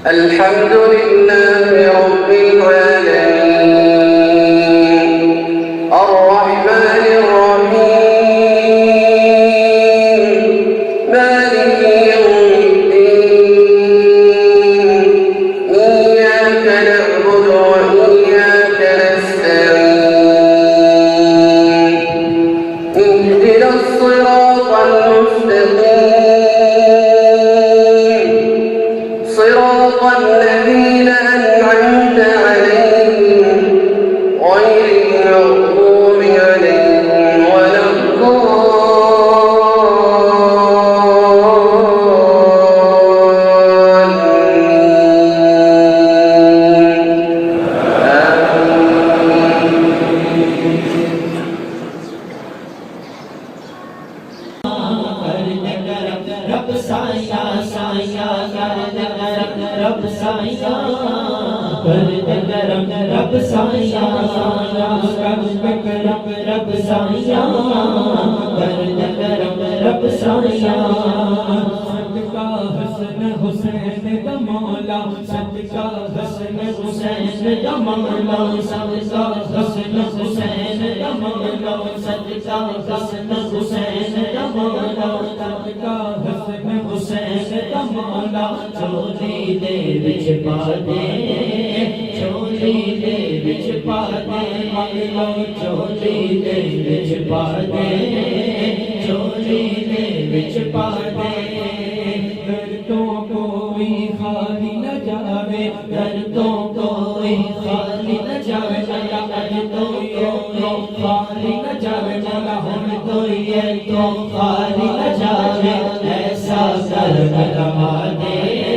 الحمد لله رب العالمين الرحمن الرحيم مالك يوم الدين إياك نعبد وإياك نستعين اهدنا الصراط المستقيم صراط الذين أنعمت عليهم غير المغضوب عليهم ولا رب سایہ سایہ رب سایہ کرم رب سایہ رب سایہ کرم رب سایہ صدقہ حسن حسین دا مولا صدقہ حسن حسین دا مولا صدقہ حسن حسین دا مولا صدقہ حسن حسین دا مولا صدقہ حسن حسین دا مولا چولی دے وچ پا دے چولی دے وچ پا دے چولی دے وچ پا دے چولی دے وچ پا دے در تو کوئی خالی نہ جاوے در تو کوئی خالی نہ جاوے در تو کوئی خالی نہ جاوے مولا ہم تو یہ تو خالی نہ جاوے ایسا کرم لگا دے